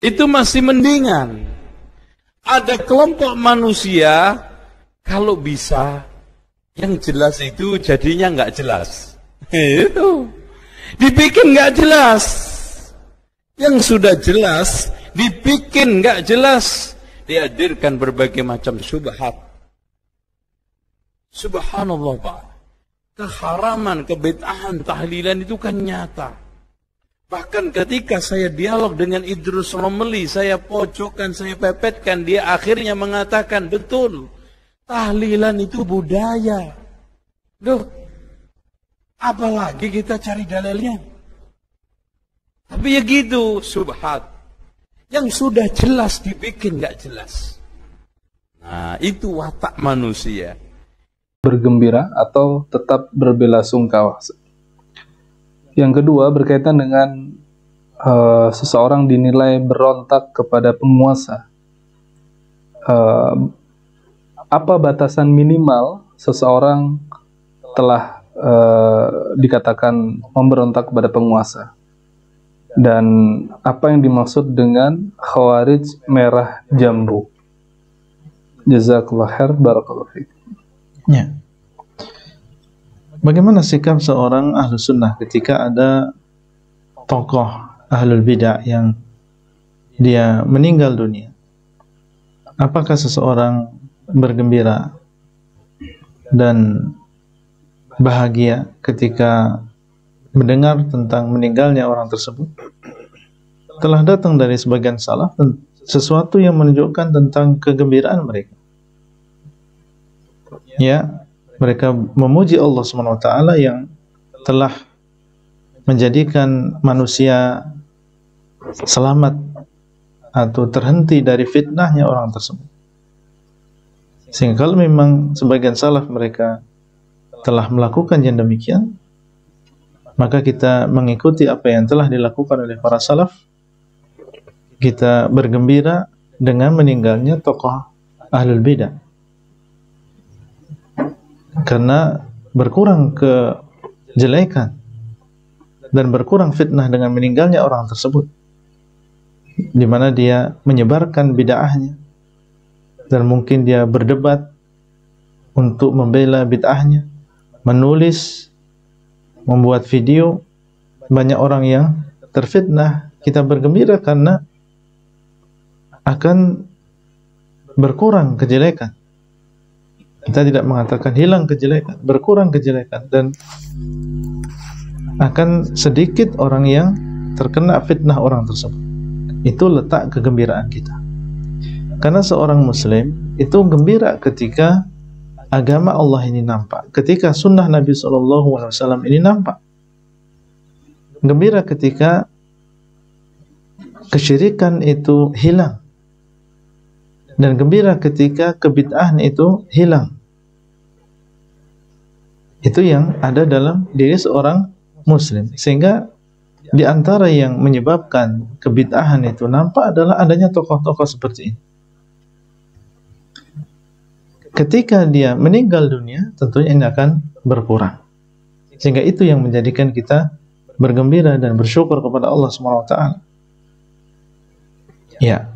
Itu masih mendingan. Ada kelompok manusia, kalau bisa, yang jelas itu jadinya nggak jelas. Itu dibikin nggak jelas. Yang sudah jelas dibikin nggak jelas. Dihadirkan berbagai macam syubhat. Subhanallah, Pak. Keharaman, kebid'ahan, tahlilan itu kan nyata. Bahkan ketika saya dialog dengan Idrus Romeli, saya pojokkan, saya pepetkan, dia akhirnya mengatakan, betul, tahlilan itu budaya. Duh, apalagi kita cari dalilnya. Tapi ya gitu, subhat. Yang sudah jelas dibikin gak jelas. Nah, itu watak manusia. Bergembira atau tetap berbelasungkawa. Yang kedua berkaitan dengan seseorang dinilai berontak kepada penguasa. Apa batasan minimal seseorang telah dikatakan memberontak kepada penguasa? Dan apa yang dimaksud dengan khawarij merah jambu? Jazakallah khair, barakallahu fiik. Ya. Bagaimana sikap seorang ahlu sunnah ketika ada tokoh ahlul bidah yang dia meninggal dunia? Apakah seseorang bergembira dan bahagia ketika mendengar tentang meninggalnya orang tersebut? Telah datang dari sebagian salaf sesuatu yang menunjukkan tentang kegembiraan mereka. Ya, mereka memuji Allah SWT yang telah menjadikan manusia selamat atau terhenti dari fitnahnya orang tersebut. Sehingga kalau memang sebagian salaf mereka telah melakukan yang demikian, maka kita mengikuti apa yang telah dilakukan oleh para salaf. Kita bergembira dengan meninggalnya tokoh ahlul bidah, karena berkurang kejelekan dan berkurang fitnah dengan meninggalnya orang tersebut, di mana dia menyebarkan bid'ahnya dan mungkin dia berdebat untuk membela bid'ahnya, menulis, membuat video, banyak orang yang terfitnah. Kita bergembira karena akan berkurang kejelekan. Kita tidak mengatakan hilang kejelekan, berkurang kejelekan, dan akan sedikit orang yang terkena fitnah orang tersebut. Itu letak kegembiraan kita. Karena seorang muslim itu gembira ketika agama Allah ini nampak, ketika sunnah Nabi SAW ini nampak. Gembira ketika kesyirikan itu hilang, dan gembira ketika kebid'ahan itu hilang. Itu yang ada dalam diri seorang muslim. Sehingga di antara yang menyebabkan kebid'ahan itu nampak adalah adanya tokoh-tokoh seperti ini. Ketika dia meninggal dunia, tentunya ini akan berkurang. Sehingga itu yang menjadikan kita bergembira dan bersyukur kepada Allah SWT. Ya,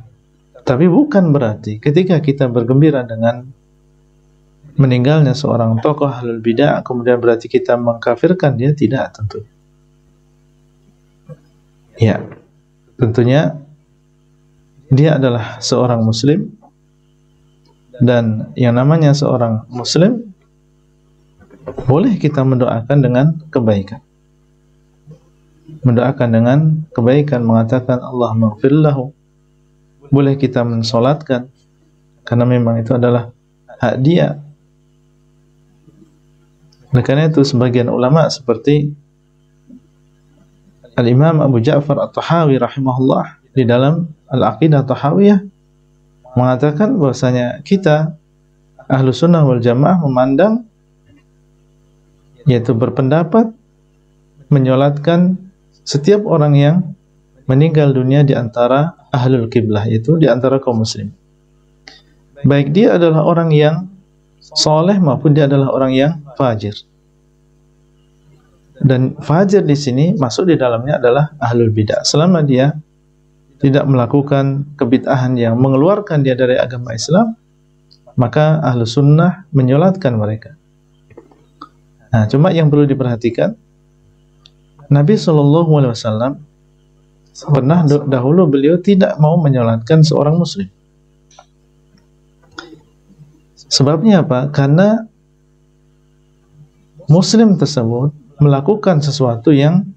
tapi bukan berarti ketika kita bergembira dengan meninggalnya seorang tokoh ahlul bidah kemudian berarti kita mengkafirkan dia. Tidak, tentunya. Ya, tentunya dia adalah seorang muslim, dan yang namanya seorang muslim boleh kita mendoakan dengan kebaikan. Mendoakan dengan kebaikan, mengatakan Allahumma ighfir lahu. Boleh kita mensolatkan, karena memang itu adalah hak dia. Oleh karena itu sebagian ulama seperti Al-Imam Abu Ja'far At-Tahawi rahimahullah di dalam Al-Aqidah Tahawiyah mengatakan bahwasanya kita ahlu sunnah wal jamaah memandang, yaitu berpendapat menyolatkan setiap orang yang meninggal dunia di antara ahlul kiblah, itu di antara kaum muslim, baik dia adalah orang yang soleh maupun dia adalah orang yang fajir. Dan fajir di sini masuk di dalamnya adalah ahlul bidah, selama dia tidak melakukan kebid'ahan yang mengeluarkan dia dari agama Islam, maka ahlu sunnah menyolatkan mereka. Nah, cuma yang perlu diperhatikan, Nabi SAW pernah dahulu beliau tidak mau menyolatkan seorang muslim. Sebabnya apa? Karena muslim tersebut melakukan sesuatu yang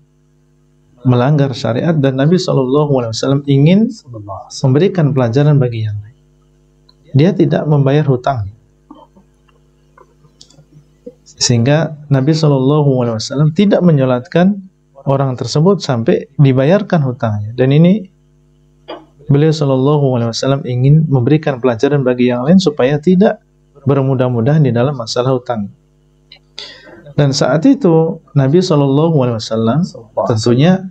melanggar syariat dan Nabi SAW ingin memberikan pelajaran bagi yang lain. Dia tidak membayar hutang, sehingga Nabi SAW tidak menyolatkan orang tersebut sampai dibayarkan hutangnya. Dan ini beliau SAW ingin memberikan pelajaran bagi yang lain supaya tidak bermudah-mudahan di dalam masalah hutang. Dan saat itu Nabi SAW tentunya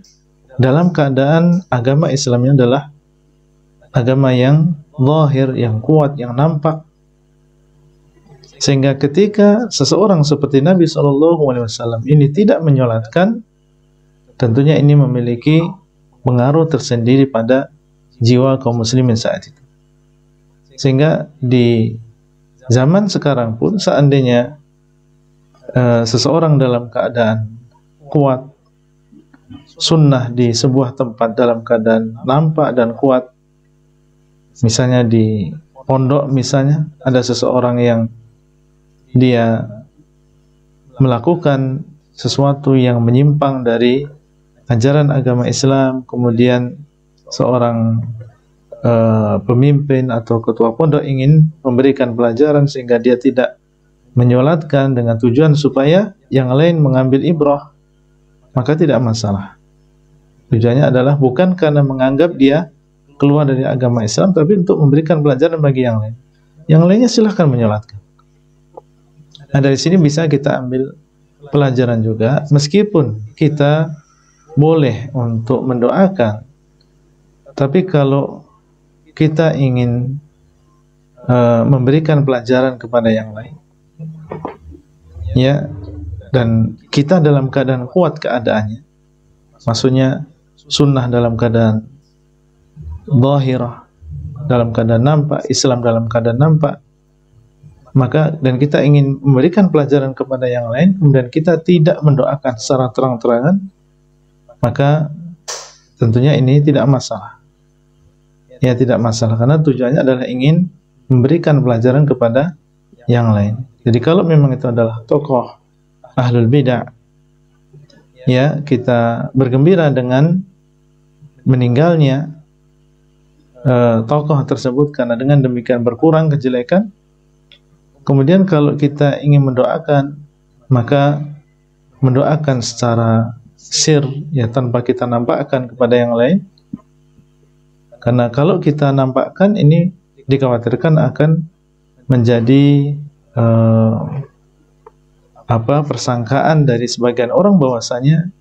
dalam keadaan agama Islamnya adalah agama yang zahir, yang kuat, yang nampak. Sehingga ketika seseorang seperti Nabi SAW ini tidak menyolatkan, tentunya ini memiliki pengaruh tersendiri pada jiwa kaum muslimin saat itu. Sehingga di zaman sekarang pun seandainya seseorang dalam keadaan kuat, sunnah di sebuah tempat dalam keadaan nampak dan kuat, misalnya di pondok, misalnya ada seseorang yang dia melakukan sesuatu yang menyimpang dari ajaran agama Islam, kemudian seorang pemimpin atau ketua pondok ingin memberikan pelajaran sehingga dia tidak menyolatkan dengan tujuan supaya yang lain mengambil ibrah, maka tidak masalah. Tujuannya adalah bukan karena menganggap dia keluar dari agama Islam, tapi untuk memberikan pelajaran bagi yang lain. Yang lainnya silahkan menyolatkan. Nah, dari sini bisa kita ambil pelajaran juga, meskipun kita boleh untuk mendoakan, tapi kalau kita ingin memberikan pelajaran kepada yang lain, ya, dan kita dalam keadaan kuat keadaannya, maksudnya sunnah dalam keadaan zahirah, dalam keadaan nampak, Islam dalam keadaan nampak, maka dan kita ingin memberikan pelajaran kepada yang lain, kemudian kita tidak mendoakan secara terang-terangan, maka tentunya ini tidak masalah. Ya, tidak masalah, karena tujuannya adalah ingin memberikan pelajaran kepada yang lain. Jadi kalau memang itu adalah tokoh ahlul bidah, ya, kita bergembira dengan meninggalnya tokoh tersebut, karena dengan demikian berkurang kejelekan. Kemudian kalau kita ingin mendoakan, maka mendoakan secara sir, ya, tanpa kita nampakkan kepada yang lain. Karena kalau kita nampakkan, ini dikhawatirkan akan menjadi persangkaan dari sebagian orang bahwasanya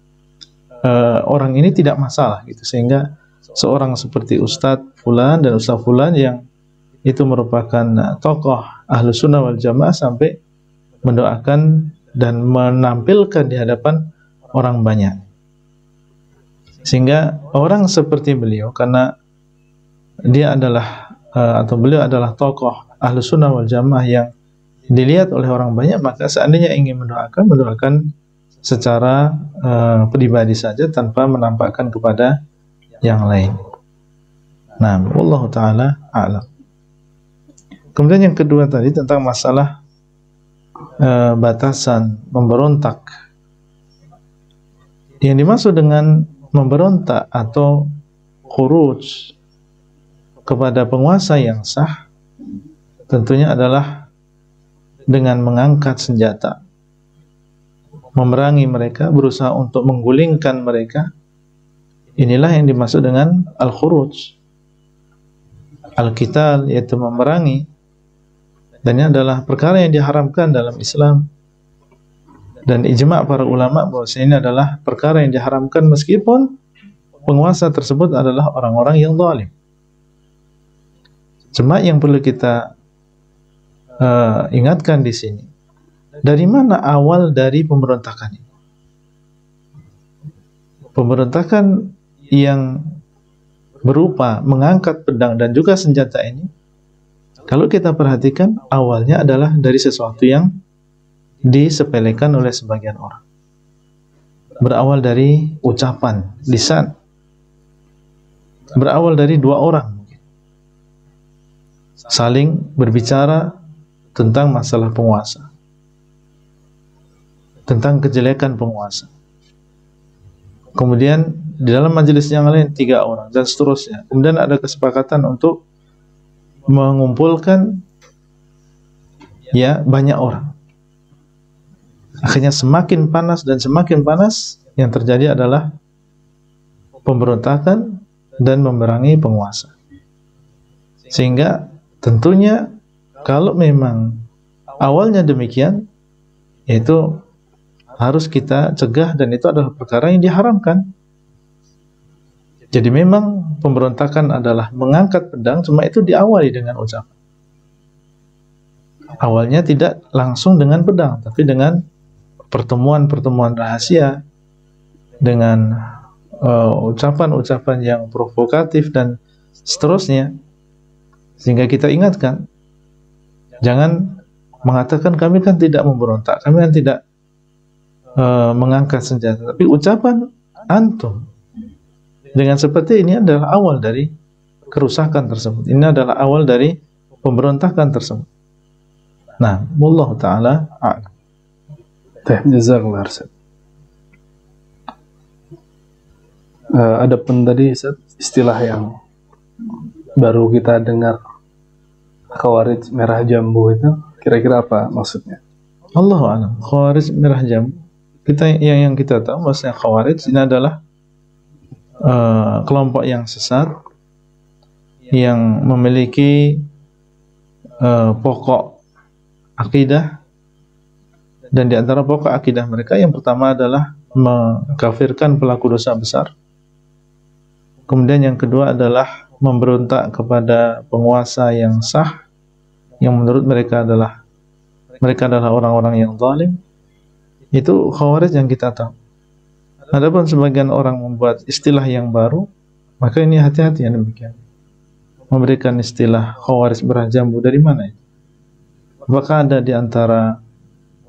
orang ini tidak masalah gitu, sehingga seorang seperti Ustadz Fulan dan Ustadz Fulan yang itu merupakan tokoh ahlu sunnah wal jamaah sampai mendoakan dan menampilkan di hadapan orang banyak, sehingga orang seperti beliau, karena dia adalah atau beliau adalah tokoh ahlu sunnah wal jamaah yang dilihat oleh orang banyak, maka seandainya ingin mendoakan secara pribadi saja tanpa menampakkan kepada yang lain. Nah, wallahu taala a'lam. Kemudian yang kedua tadi tentang masalah batasan memberontak. Yang dimaksud dengan memberontak atau khuruj kepada penguasa yang sah tentunya adalah dengan mengangkat senjata, memerangi mereka, berusaha untuk menggulingkan mereka. Inilah yang dimaksud dengan al-khuruj, al-qital, yaitu memerangi. Dan ini adalah perkara yang diharamkan dalam Islam, dan ijma' para ulama bahwa ini adalah perkara yang diharamkan meskipun penguasa tersebut adalah orang-orang yang zalim. Cuma yang perlu kita ingatkan di sini, dari mana awal dari pemberontakan ini? Pemberontakan yang berupa mengangkat pedang dan juga senjata ini, kalau kita perhatikan awalnya adalah dari sesuatu yang disepelekan oleh sebagian orang. Berawal dari ucapan, lisan. Berawal dari dua orang mungkin. Saling berbicara tentang masalah penguasa. Tentang kejelekan penguasa. Kemudian di dalam majelis yang lain 3 orang dan seterusnya. Kemudian ada kesepakatan untuk mengumpulkan ya banyak orang. Akhirnya semakin panas dan semakin panas, yang terjadi adalah pemberontakan dan memerangi penguasa. Sehingga tentunya kalau memang awalnya demikian, yaitu harus kita cegah, dan itu adalah perkara yang diharamkan. Jadi memang pemberontakan adalah mengangkat pedang, cuma itu diawali dengan ucapan. Awalnya tidak langsung dengan pedang, tapi dengan pertemuan-pertemuan rahasia, dengan ucapan-ucapan yang provokatif dan seterusnya. Sehingga kita ingatkan, jangan mengatakan kami kan tidak memberontak, kami kan tidak mengangkat senjata, tapi ucapan antum dengan seperti ini adalah awal dari kerusakan tersebut. Ini adalah awal dari pemberontakan tersebut. Nah, wallahu taala a'lam. Jazakallah Ustaz. Ada pun tadi Ustaz, istilah yang baru kita dengar, Khawarij merah jambu, itu kira-kira apa maksudnya? Allahu a'lam. Khawarij merah jambu, yang kita tahu maksudnya Khawarij ini adalah kelompok yang sesat, yang memiliki pokok akidah, dan di antara pokok akidah mereka yang pertama adalah mengkafirkan pelaku dosa besar. Kemudian yang kedua adalah memberontak kepada penguasa yang sah, yang menurut mereka adalah orang-orang yang zalim. Itu Khawarij yang kita tahu. Adapun sebagian orang membuat istilah yang baru, maka ini hati-hati yang demikian. Memberikan istilah Khawarij merah jambu, dari mana itu? Apakah ada di antara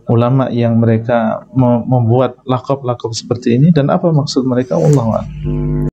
ulama yang mereka membuat lakop-lakop seperti ini, dan apa maksud mereka? Wallahu a'lam.